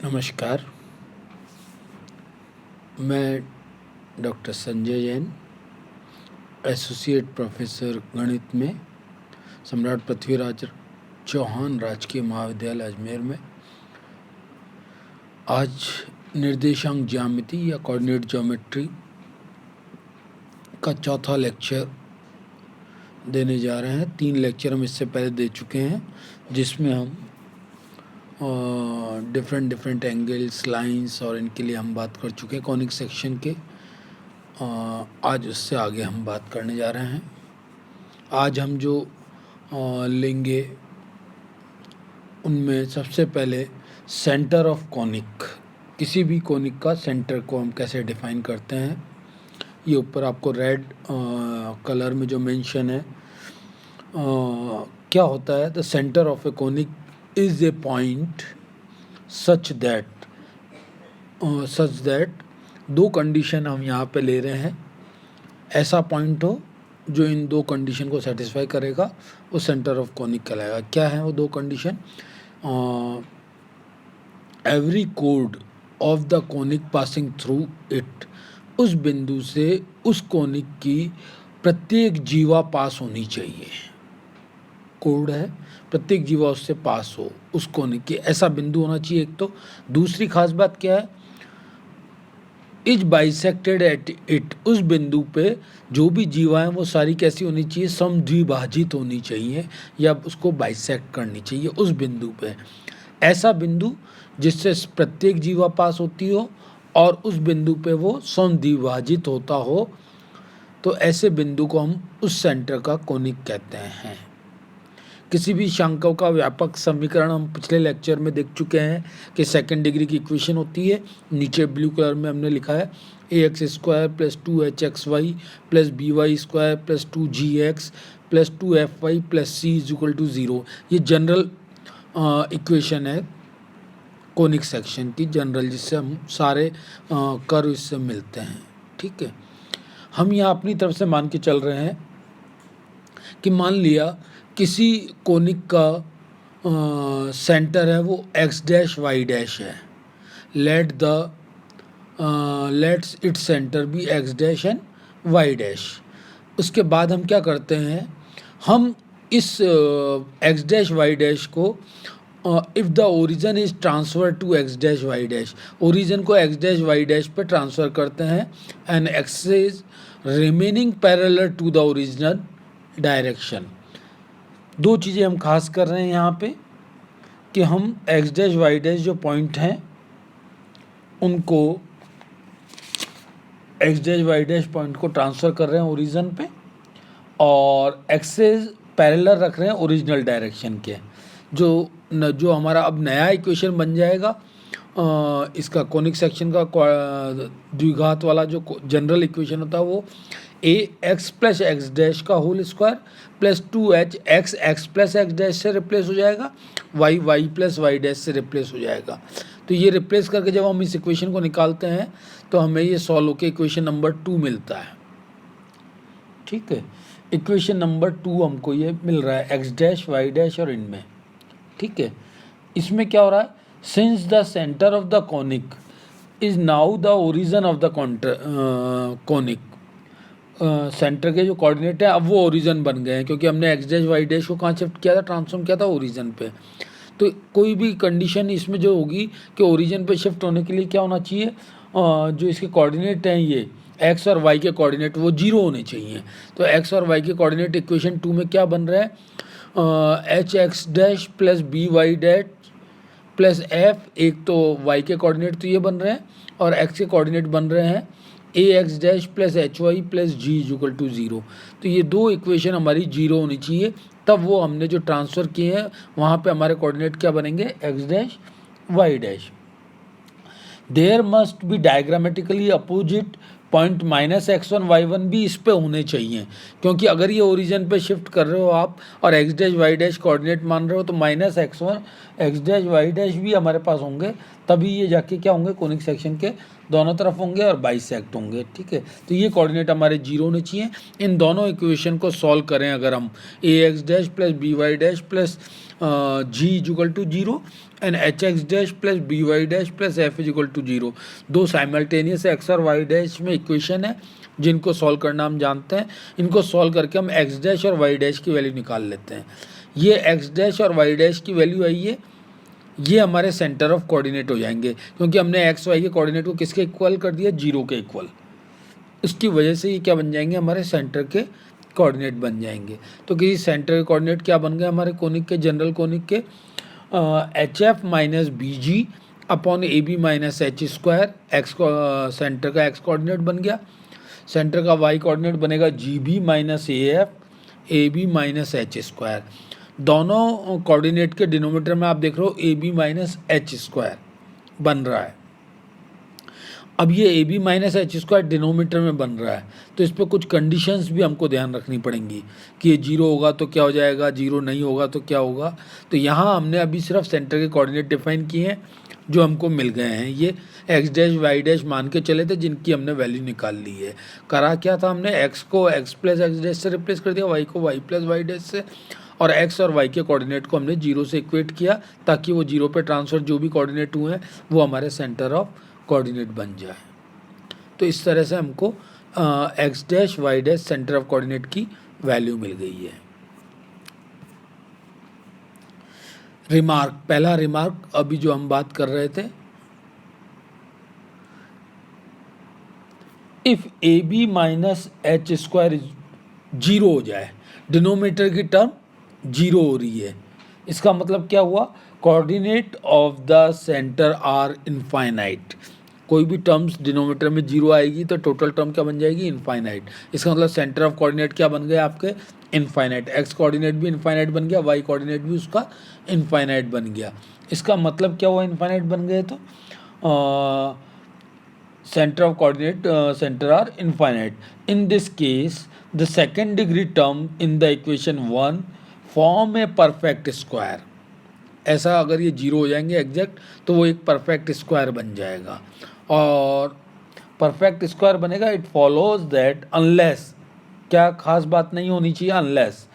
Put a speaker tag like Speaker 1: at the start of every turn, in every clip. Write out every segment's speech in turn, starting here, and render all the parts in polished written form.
Speaker 1: नमस्कार। मैं doctor Sanjay Jain, associate professor गणित में सम्राट पृथ्वीराज चौहान राजकीय महाविद्यालय अजमेर में आज निर्देशांक ज्यामिति या कोऑर्डिनेट ज्योमेट्री का चौथा लेक्चर देने जा रहे हैं। 3 लेक्चर हम इससे पहले दे चुके हैं, जिसमें हम डिफरेंट एंगल्स, लाइंस और इनके लिए हम बात कर चुके हैं कॉनिक सेक्शन के। आज उससे आगे हम बात करने जा रहे हैं। आज हम जो लेंगे उनमें सबसे पहले सेंटर ऑफ कॉनिक, किसी भी कॉनिक का सेंटर को हम कैसे डिफाइन करते हैं। ये ऊपर आपको रेड कलर में जो मेंशन है, क्या होता है, the centre of A conic is a point such that 2 condition हम यहाँ पे ले रहे हैं। ऐसा पॉइंट हो जो इन 2 कंडीशन को सेटिस्फाई करेगा, वो सेंटर ऑफ कॉनिक कहलाएगा। क्या है वो 2 condition? Every code of the conic passing through it, उस बिंदु से उस कॉनिक की प्रत्येक जीवा पास होनी चाहिए। कोड है, प्रत्येक जीवा उससे पास हो, उस कॉनिक की ऐसा बिंदु होना चाहिए एक तो। दूसरी खास बात क्या है? इज बाइसेक्टेड एट इट, उस बिंदु पे जो भी जीवा है वो सारी कैसी होनी चाहिए? समद्विभाजित होनी चाहिए, या उसको बाइसेक्ट करनी चाहिए उस बिंदु पे। ऐसा बिंदु जिससे प्रत्येक जीवा पास होती हो और उस बिंदु पे वो समद्विभाजित होता हो, तो ऐसे बिंदु को हम उस सेंटर का कॉनिक कहते हैं। किसी भी शांकों का व्यापक समीकरण हम पिछले लेक्चर में देख चुके हैं कि सेकंड डिग्री की इक्वेशन होती है। नीचे ब्लू कलर में हमने लिखा है ax² + 2hxy + by² + 2gx + 2fy + c = 0। ये जनरल इक्वेशन है कॉनिक सेक्शन की, जनरल, जिससे हम सारे कर्व इससे मिलते हैं। ठीक है, हम यहाँ अपनी तरफ से मान के चल रहे हैं कि मान लिया किसी कॉनिक का सेंटर है वो x' y' है। Let's it centre be x' and y'। उसके बाद हम क्या करते हैं, हम इस x' y' को if the origin is transfer to x' y', origin को x' y' पे ट्रांसफ़र करते हैं, and x is remaining parallel to the original direction. 2 चीज़ें हम खास कर रहे हैं यहाँ पे कि हम x' y' जो पॉइंट हैं उनको x' y' पॉइंट को ट्रांसफ़र कर रहे हैं ओरिजिन पे, और एक्सेस पैरेलल रख रहे हैं ओरिजिनल डायरेक्शन के। जो हमारा अब नया इक्वेशन बन जाएगा इसका कॉनिक सेक्शन का द्विघात वाला जो जनरल इक्वेशन होता है वो ax + x' का whole square + 2h x + x' से रिप्लेस हो जाएगा, y + y' से रिप्लेस हो जाएगा। तो ये रिप्लेस करके जब हम इस इक्वेशन को निकालते हैं तो हमें ये सॉल्व होकर इक्वेशन नंबर 2 मिलता है। ठीक है, इक्वेशन नंबर 2 हमको ये मिल रहा है x' y' और इनमें। ठीक है, इसमें क्या हो रहा है? Since the centre of the conic is now the origin of the conic, centre के जो कोऑर्डिनेट है अब वो ओरिजिन बन गए हैं, क्योंकि हमने x' y' को कहाँ शिफ्ट किया था, ट्रांसफॉर्म किया था ओरिजिन पे। तो कोई भी कंडीशन इसमें जो होगी कि ओरिजिन पे शिफ्ट होने के लिए क्या होना चाहिए, जो इसके कोऑर्डिनेट हैं ये x और y के कोऑर्डिनेट वो 0 होने चाहिए। तो x और y के कोऑर्डिनेट इक्वेशन 2 में क्या बन रहा है? hx' + by' + f, एक तो y के कोऑर्डिनेट तो ये बन रहे हैं और x के कोऑर्डिनेट बन रहे हैं ax' + hy + g = 0। तो ये 2 इक्वेशन हमारी 0 होनी चाहिए, तब वो हमने जो ट्रांसफ़र किए हैं वहाँ पे हमारे कोऑर्डिनेट क्या बनेंगे? x' y'। There must be diagrammatically opposite point -x1 y1 भी इस पे होने चाहिए, क्योंकि अगर ये ओरिजिन पे शिफ्ट कर रहे हो आप और x' y' कोऑर्डिनेट मान रहे हो तो -x1 x' y' भी हमारे पास होंगे, तभी ये जाके क्या होंगे, कोनिक सेक्शन के दोनों तरफ होंगे और बाइसेक्ट होंगे, ठीक है। तो ये कोऑर्डिनेट हमारे जीरो होने चाहिए। इन दोनों इक्वेशन को सॉल्व करें अगर हम, A X dash plus B Y dash plus G equal to zero and H X dash plus B Y dash plus F equal to zero, दो साइमल्टेनियस एक्स और वाई डैश में equation है जिनको solve करना हम जानते हैं। इनको सॉल्व करके हम एक्स डैश और वाई डैश की वैल्यू निकाल लेते हैं। ये एक्स डैश और वाई डैश की वैल्यू आई है, ये हमारे सेंटर ऑफ कोऑर्डिनेट हो जाएंगे, क्योंकि हमने एक्स वाई के कोऑर्डिनेट को किसके इक्वल कर दिया, जीरो के इक्वल। इसकी वजह से ये क्या बन जाएंगे, हमारे सेंटर के कोऑर्डिनेट बन जाएंगे। तो किसी सेंटर के कोऑर्डिनेट क्या बन गए हमारे कोनिक के, जनरल कोनिक के, H F minus B G upon A B minus H square, X centre का एक्स कोऑर्डिनेट बन गया, सेंटर का वाई कोऑर्डिनेट बनेगा G B minus A B minus H square. दोनों कोऑर्डिनेट के डिनोमिनेटर में आप देख रहे हो A B minus H square बन रहा है। अब ये A B minus H square denominator में बन रहा है, तो इस पर कुछ कंडीशंस भी हमको ध्यान रखनी पड़ेंगी कि ये जीरो होगा तो क्या हो जाएगा, जीरो नहीं होगा तो क्या होगा। तो यहाँ हमने अभी सिर्फ सेंटर के कोऑर्डिनेट डिफाइन किए हैं जो हमको मिल गए हैं। ये एक्स डैश वाई डैश मान के चले थे जिनकी हमने वैल्यू निकाल ली है। करा क्या था हमने, एक्स को एक्स प्लस एक्स डैश से रिप्लेस कर दिया, वाई को वाई प्लस वाई डैश से, और एक्स और वाई के कोऑर्डिनेट को हमने जीरो से इक्वेट किया ताकि वो जीरो पे ट्रांसफर जो भी कोऑर्डिनेट हुए हैं वो हमारे सेंटर ऑफ कोऑर्डिनेट बन जाए। तो इस तरह से हमको X dash Y dash centre of coordinate की वैल्यू मिल गई है। रिमार्क, पहला रिमार्क अभी जो हम बात कर रहे थे, if A B minus H square zero हो जाए, डिनोमिनेटर की टर्म जीरो हो रही है, इसका मतलब क्या हुआ, coordinate of the centre are infinite. कोई भी टर्म्स डिनोमिनेटर में जीरो आएगी तो टोटल टर्म क्या बन जाएगी, इनफाइनाइट। इसका मतलब सेंटर ऑफ कोऑर्डिनेट क्या बन गए आपके, इनफाइनाइट। एक्स कोऑर्डिनेट भी इनफाइनाइट बन गया, वाई कोऑर्डिनेट भी उसका इनफाइनाइट बन गया। इसका मतलब क्या हुआ, इनफाइनाइट बन गए तो center of coordinate center are infinite. In this case, the second degree term in the equation 1 form a perfect square. ऐसा अगर ये जीरो हो जाएंगे एग्जैक्ट तो वो एक परफेक्ट स्क्वायर बन जाएगा, और परफेक्ट स्क्वायर बनेगा, इट फॉलोज दैट अनलेस, क्या खास बात नहीं होनी चाहिए, अनलेस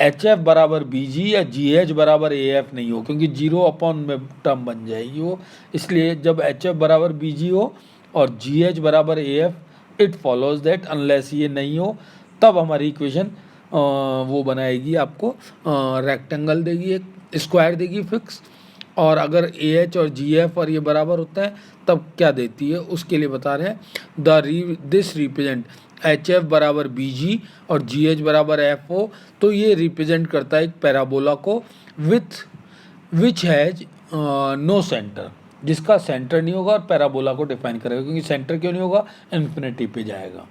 Speaker 1: एच एफ बराबर बी जी या जी एच बराबर ए एफ नहीं हो, क्योंकि जीरो अपॉन में टर्म बन जाएगी वो। इसलिए जब एच एफ बराबर बी जी हो और जी एच बराबर A F, it follows that unless ये नहीं हो, तब हमारी इक्वेशन वो बनाएगी, आपको रेक्टेंगल देगी, एक स्क्वायर देगी फिक्स। और अगर ए एच और जी एफ और ये बराबर होता है तब क्या देती है, उसके लिए बता रहे हैं, दिस रिप्रेजेंट एच एफ बराबर बी जी और जी एच बराबर एफ ओ, तो ये रिप्रेजेंट करता है एक पैराबोला को विच हैज नो सेंटर, जिसका सेंटर नहीं होगा, और पैराबोला को डिफाइन करेगा, क्योंकि सेंटर क्यों नहीं होगा, इन्फिनिटी पे जाएगा।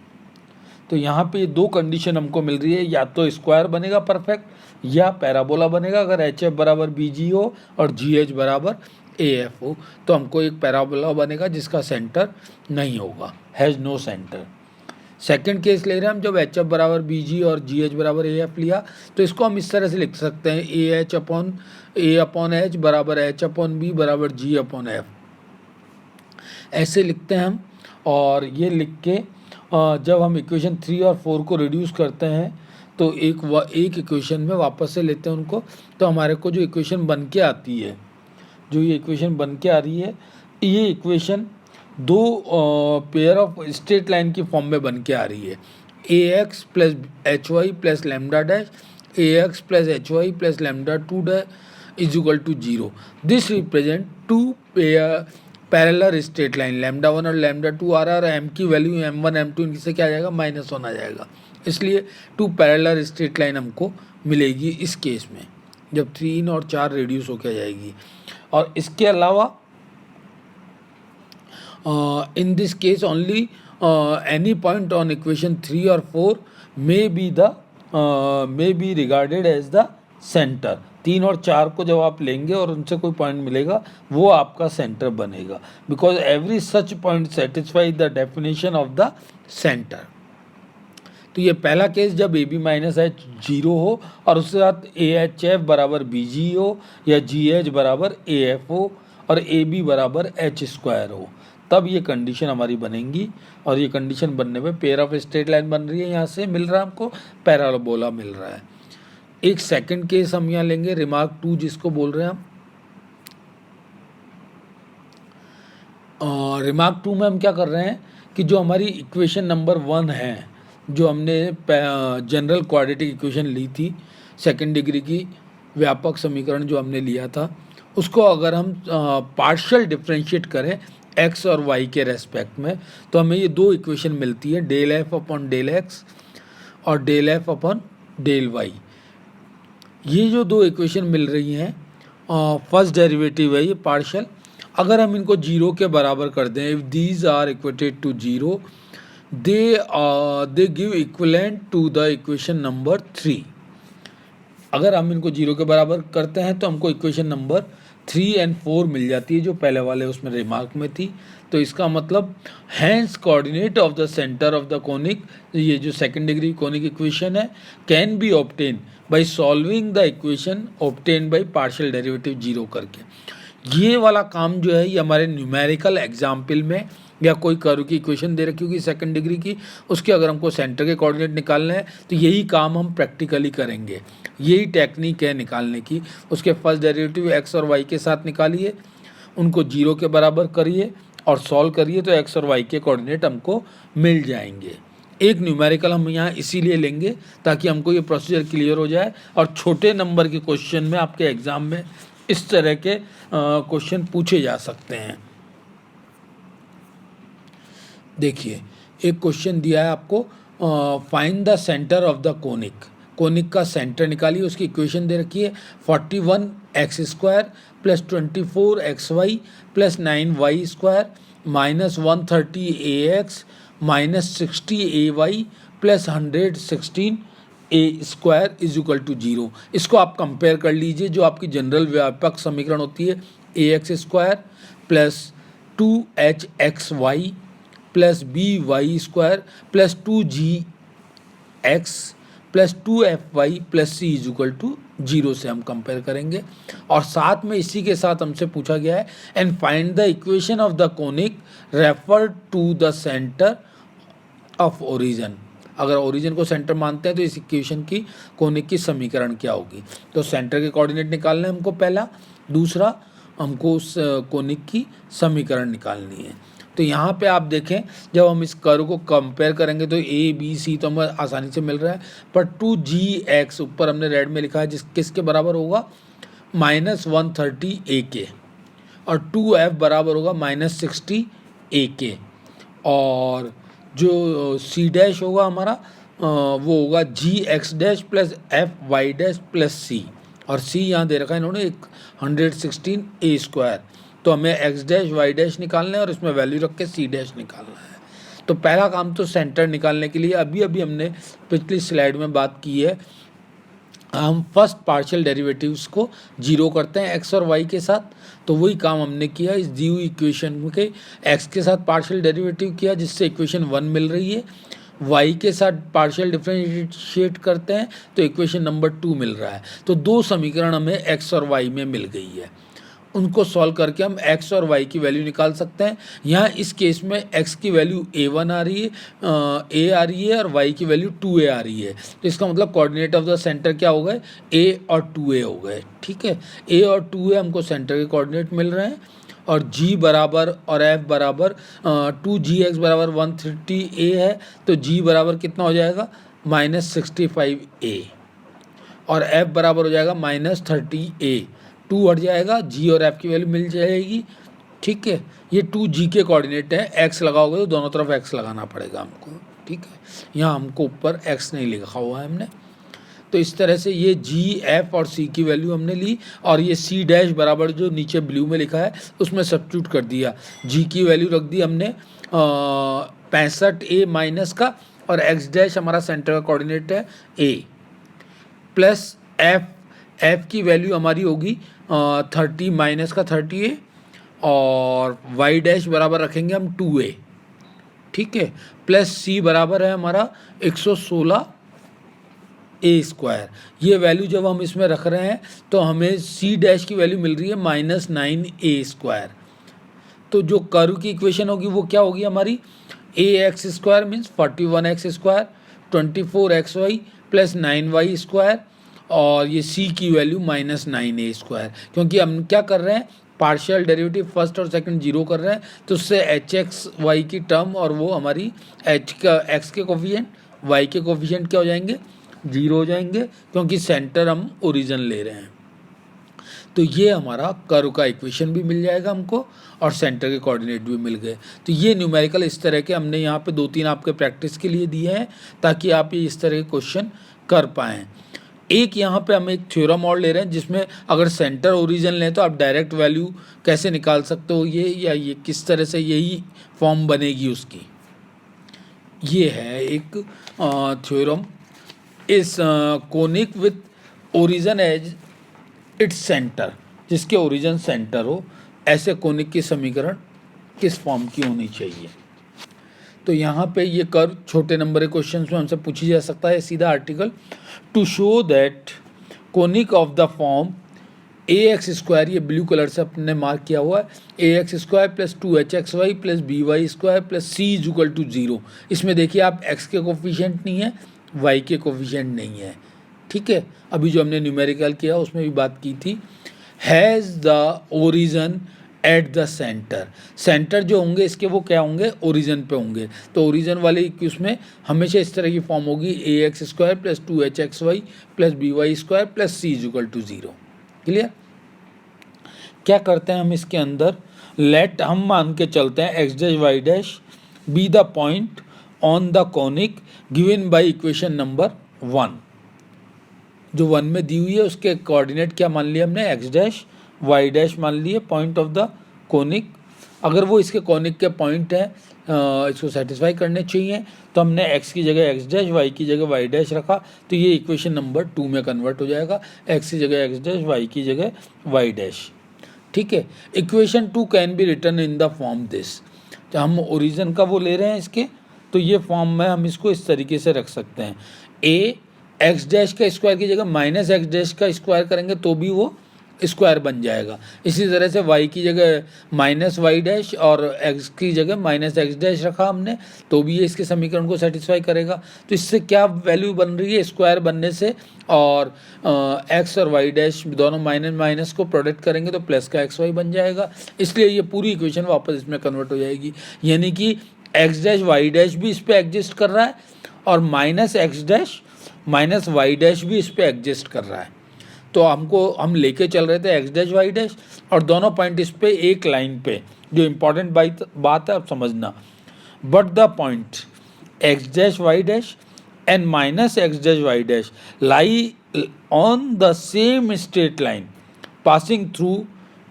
Speaker 1: तो यहाँ पे दो कंडीशन हमको मिल रही है, या तो स्क्वायर बनेगा परफेक्ट या पैराबोला बनेगा अगर एच एफ बराबर बी जी हो और जी एच बराबर ए एफ हो, तो हमको एक पैराबोला बनेगा जिसका सेंटर नहीं होगा, has no centre. Second case ले रहे हैं हम, जब एच एफ बराबर बी जी और जी एच बराबर ए एफ लिया, तो इसको हम इस तरह से लिख सकते हैं, ए अपॉन एच बराबर एच अपॉन बी बराबर जी अपॉन एफ, ऐसे लिखते हैं हम। और ये लिख के जब हम इक्वेशन 3 और 4 को रिड्यूस करते हैं तो एक इक्वेशन में वापस से लेते हैं उनको, तो हमारे को जो इक्वेशन बन के आती है, जो ये इक्वेशन बन के आ रही है, ये इक्वेशन दो पेयर ऑफ स्ट्रेट लाइन की फॉर्म में बन के आ रही है, A X plus H Y plus lambda dash, A X plus H Y plus lambda two dash is equal to zero. This represent two parallel straight line, lambda 1 और lambda 2 आ रहा है, और एम की वैल्यू m1 m2 इनसे क्या आ जाएगा, -1 आ जाएगा, इसलिए टू पैरेलल स्ट्रेट लाइन हमको मिलेगी इस केस में, जब 3 और 4 रिड्यूस होकर आ जाएगी। और इसके अलावा in this case only any point on equation 3 or 4 may be regarded as the center। 3 और 4 को जब आप लेंगे और उनसे कोई पॉइंट मिलेगा वो आपका सेंटर बनेगा, because every such point satisfy the definition of the centre. तो ये पहला केस जब A B minus H zero हो और उसके साथ ए एच एफ बराबर बी जी हो या जी एच बराबर ए एफ हो, और ए बी बराबर एच स्क्वायर हो, तब ये कंडीशन हमारी बनेंगी। और ये कंडीशन बनने पे पेयर ऑफ स्ट्रेट लाइन बन रही है, यहाँ से मिल रहा है हमको पैराबोला मिल रहा है। एक सेकंड केस हम यहाँ लेंगे, रिमार्क 2 जिसको बोल रहे हैं हम। रिमार्क 2 में हम क्या कर रहे हैं कि जो हमारी इक्वेशन नंबर 1 है, जो हमने जनरल क्वाड्रेटिक इक्वेशन ली थी, सेकंड डिग्री की व्यापक समीकरण जो हमने लिया था, उसको अगर हम पार्शियल डिफरेंशिएट करें एक्स और वाई के रेस्पेक्ट में, तो हमें ये दो इक्वेशन मिलती है, del F upon del X और del F upon del Y. ये जो दो इक्वेशन मिल रही हैं, फर्स्ट डेरिवेटिव है ये पार्शियल, अगर हम इनको जीरो के बराबर कर दें, if these are equated to zero, they give equivalent to the equation number 3। अगर हम इनको जीरो के बराबर करते हैं तो हमको इक्वेशन नंबर 3 और 4 मिल जाती है, जो पहले वाले उसमें रिमार्क में थी। तो इसका मतलब hence coordinate of the centre of the conic, ये जो सेकंड डिग्री कोनिक इक्वेशन है, can be obtain by solving the equation obtain by partial derivative zero करके। ये वाला काम जो है ये हमारे न्यूमेरिकल एग्जाम्पल में, या कोई कर्व की इक्वेशन दे रखी होगी सेकंड डिग्री की, उसके अगर हमको सेंटर के कोऑर्डिनेट निकालने हैं तो यही काम हम प्रैक्टिकली करेंगे। यही टेक्निक है निकालने की। उसके फर्स्ट डेरिवेटिव एक्स और वाई के साथ निकालिए, उनको जीरो के बराबर करिए और सॉल्व करिए, तो एक्स और वाई के कोऑर्डिनेट हमको मिल जाएंगे। एक न्यूमेरिकल हम यहाँ इसीलिए लेंगे ताकि हमको ये प्रोसीजर क्लियर हो जाए, और छोटे नंबर के क्वेश्चन में आपके एग्ज़ाम में इस तरह के क्वेश्चन पूछे जा सकते हैं। देखिए, एक क्वेश्चन दिया है आपको, find the centre of the conic. Conic का सेंटर निकालिए, उसकी इक्वेशन दे रखी है 41 X square plus 24 X Y plus 9 Y square minus 130 A X minus 60 A Y plus 116 A square is equal to zero. इसको आप कंपेयर कर लीजिए, जो आपकी जनरल व्यापक समीकरण होती है A X square plus 2 H Y plus B Y square plus 2 X plus 2 plus C is equal to zero से हम कंपेयर करेंगे। और साथ में इसी के साथ हमसे पूछा गया है and find the equation of the conic refer to the centre of origin. अगर ओरिजिन को सेंटर मानते हैं तो इस इक्वेशन की कोनिक की समीकरण क्या होगी। तो सेंटर के कोऑर्डिनेट निकालने हैं हमको पहला, दूसरा हमको उस कोनिक की समीकरण निकालनी है। तो यहाँ पे आप देखें, जब हम इस कर्व को कंपेयर करेंगे तो ए बी सी तो हमें आसानी से मिल रहा है, पर 2gx ऊपर हमने रेड में लिखा है, जिस किसके बराबर होगा -130 ए के, और 2f बराबर होगा -60 ए के, और जो सी डैश होगा हमारा वो होगा gx dash plus F Y dash plus C, और सी यहाँ दे रखा है इन्होंने 116 ए स्क्वायर। तो हमें एक्स डैश वाई डैश निकालना है और इसमें वैल्यू रख के सी डैश निकालना है। तो पहला काम तो सेंटर निकालने के लिए अभी हमने पिछली स्लाइड में बात की है, हम फर्स्ट पार्शियल डेरिवेटिव्स को जीरो करते हैं एक्स और वाई के साथ। तो वही काम हमने किया, इस दी हुई इक्वेशन के एक्स के साथ पार्शियल डेरिवेटिव किया, जिससे इक्वेशन 1 मिल रही है। वाई के साथ पार्शियल डिफरेंशिएट करते हैं तो इक्वेशन नंबर 2 मिल रहा है। तो दो समीकरण हमें एक्स और वाई में मिल गई है, उनको सॉल्व करके हम x और y की वैल्यू निकाल सकते हैं। यहाँ इस केस में x की वैल्यू a1 आ रही है, a आ रही है, और y की वैल्यू 2a आ रही है। तो इसका मतलब कोऑर्डिनेट ऑफ द सेंटर क्या हो गए, a और 2a हो गए। ठीक है, a और 2a हमको सेंटर के कोऑर्डिनेट मिल रहे हैं, और g बराबर और f बराबर 2gx बराबर 130a है, तो g बराबर कितना हो जाएगा -65a, और f बराबर हो जाएगा -30a। 2 हट जाएगा, g और f की वैल्यू मिल जाएगी। ठीक है, ये 2g के कोऑर्डिनेट है, x लगाओगे तो दोनों तरफ x लगाना पड़ेगा हमको। ठीक है, यहाँ हमको ऊपर x नहीं लिखा हुआ है हमने। तो इस तरह से ये g, f और c की वैल्यू हमने ली, और ये c डैश बराबर जो नीचे ब्लू में लिखा है उसमें सब्स्टिट्यूट कर दिया। g की वैल्यू रख दी हमने 65a माइनस का, और x डैश हमारा सेंटर का कोऑर्डिनेट है a, प्लस f की वैल्यू हमारी होगी 30 माइनस का 30a, और y डैश बराबर रखेंगे हम 2a। ठीक है, प्लस c बराबर है हमारा 116 ए स्क्वायर। ये वैल्यू जब हम इसमें रख रहे हैं तो हमें सी डैश की वैल्यू मिल रही है -9a²। तो जो कर्व की इक्वेशन होगी वो क्या होगी हमारी, ax² means 41x², 24xy plus 9y², और ये c की वैल्यू -9a²। क्योंकि हम क्या कर रहे हैं, पार्शियल डेरिवेटिव फर्स्ट और सेकंड जीरो कर रहे हैं, तो उससे hx y की टर्म और वो हमारी x के कोफिशिएंट y के कोफिशिएंट क्या हो जाएंगे, जीरो हो जाएंगे, क्योंकि सेंटर हम ओरिजिन ले रहे हैं। तो ये हमारा कर्व का इक्वेशन भी मिल जाएगा हमको और सेंटर के कोऑर्डिनेट भी मिल गए। तो ये न्यूमेरिकल इस तरह के हमने यहाँ पे 2-3 आपके प्रैक्टिस के लिए दिए हैं ताकि आप ये इस तरह के क्वेश्चन कर पाएँ। एक यहाँ पे हम एक थ्योरम और ले रहे हैं जिसमें अगर सेंटर ओरिजिन लें तो आप डायरेक्ट वैल्यू कैसे निकाल सकते हो ये, या ये किस तरह से यही फॉर्म बनेगी उसकी। ये है एक थ्योरम, इस conic with origin as its centre, जिसके ओरिजिन सेंटर हो, ऐसे कोनिक की समीकरण किस फॉर्म की होनी चाहिए। तो यहाँ पे ये कर्व छोटे नंबर के क्वेश्चन में हमसे पूछी जा सकता है सीधा article, to show that conic of the form ax², ये ब्लू कलर से अपने मार्क किया हुआ है, ax² plus 2hxy plus by² plus c=0। इसमें देखिए आप x के कोफिशिएंट नहीं है, y के कोफिशिएंट नहीं है, ठीक है। अभी जो हमने न्यूमेरिकल किया उसमें भी बात की थी। Has the origin at the centre, centre जो होंगे इसके वो क्या होंगे, ओरिजिन पे होंगे। तो ओरिजिन वाले उसमें हमेशा इस तरह की फॉर्म होगी, ax² plus 2hxy plus by² plus c=0। Clear. क्या करते हैं हम इसके अंदर, लेट हम मान के चलते हैं x' y' be the point on the conic given by equation number 1। जो 1 में दी हुई है उसके कोऑर्डिनेट क्या मान लिया हमने, x' y' मान लिए पॉइंट ऑफ द कोनिक। अगर वो इसके कॉनिक के पॉइंट है, इसको सेटिस्फाई करने चाहिए, तो हमने x की जगह x', y की जगह y' रखा, तो ये इक्वेशन नंबर 2 में कन्वर्ट हो जाएगा, x की जगह x', y की जगह y'। ठीक है। Equation 2 can be written in the form this. तो हम ओरिजिन का वो ले रहे हैं इसके, तो ये फॉर्म में हम इसको इस तरीके से रख सकते हैं, x' का स्क्वायर की जगह -x' का स्क्वायर करेंगे तो भी वो स्क्वायर बन जाएगा। इसी तरह से y की जगह -y' और x की जगह -x' रखा हमने, तो भी ये इसके समीकरण को सेटिस्फाई करेगा। तो इससे क्या वैल्यू बन रही है, स्क्वायर बनने से, और x और y' दोनों माइनस माइनस को प्रोडक्ट करेंगे तो प्लस का xy बन जाएगा। इसलिए ये पूरी इक्वेशन वापस इसमें कन्वर्ट हो जाएगी, यानी कि x' y' भी इस पर एग्जिस्ट कर रहा है और -x' -y' भी इस पर एग्जिस्ट कर रहा है। तो हम लेके चल रहे थे x' y' और दोनों पॉइंट इस पे एक लाइन पे, जो इम्पोर्टेंट बात है आप समझना, but the point x' y' and -x' y' lie on the same straight line passing through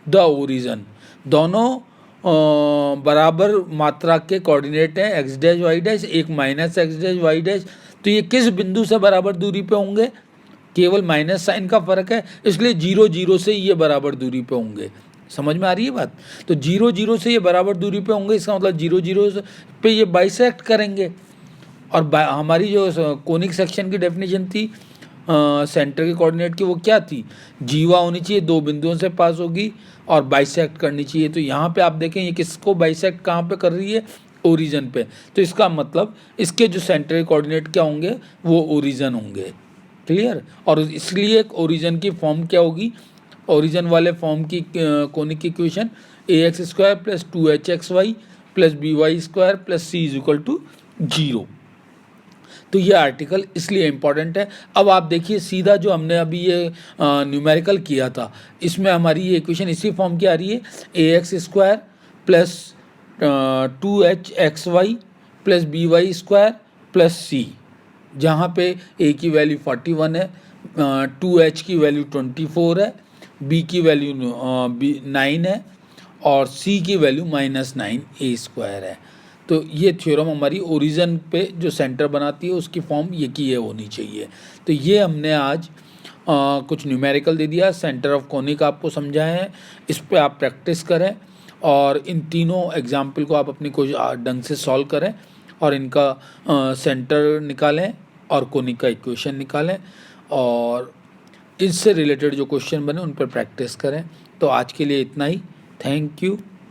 Speaker 1: the origin. दोनों बराबर मात्रा के कोऑर्डिनेट हैं, x' y', एक -x' y'। तो ये किस बिंदु से बराबर दूरी पे होंगे, केवल माइनस साइन का फर्क है, इसलिए 0 0 से ये बराबर दूरी पे होंगे। समझ में आ रही है बात। तो 0 0 से ये बराबर दूरी पे होंगे, इसका मतलब 0 0 पे ये बाइसेक्ट करेंगे। और हमारी जो कोनिक सेक्शन की डेफिनेशन थी सेंटर के कोऑर्डिनेट की, वो क्या थी, जीवा होनी चाहिए, दो बिंदुओं से पास होगी और बाइसेक्ट करनी चाहिए। तो यहाँ पे आप देखें ये किसको बाइसेक्ट कहाँ पे कर रही है, ओरिजिन पे। तो इसका मतलब इसके जो सेंटर के कोऑर्डिनेट क्या होंगे, वो ओरिजिन होंगे। क्लियर। और इसलिए ओरिजिन की फॉर्म क्या होगी, ओरिजिन वाले फॉर्म की कोनिक की equation ax² plus 2hxy plus by² plus c=0। तो ये आर्टिकल इसलिए इम्पॉर्टेंट है। अब आप देखिए सीधा जो हमने अभी ये न्यूमेरिकल किया था, इसमें हमारी ये इक्वेशन इसी फॉर्म की आ रही है, ax² plus 2hxy plus by² plus c, जहाँ पे a की वैल्यू 41 है, 2h की वैल्यू 24 है, b की वैल्यू 9 है और c की वैल्यू -9a² है। तो ये थ्योरम हमारी ओरिजिन पे जो सेंटर बनाती है उसकी फॉर्म ये की ये होनी चाहिए। तो ये हमने आज कुछ न्यूमेरिकल दे दिया, सेंटर ऑफ कोनिक आपको समझाए हैं, इस पे आप प्रैक्टिस करें और इन तीनों एग्जाम्पल को आप अपनी कोई ढंग से सॉल्व करें और इनका सेंटर निकालें और कोनिक का इक्वेशन निकालें और इससे रिलेटेड जो क्वेश्चन बने उन पर प्रैक्टिस करें। तो आज के लिए इतना ही। Thank you.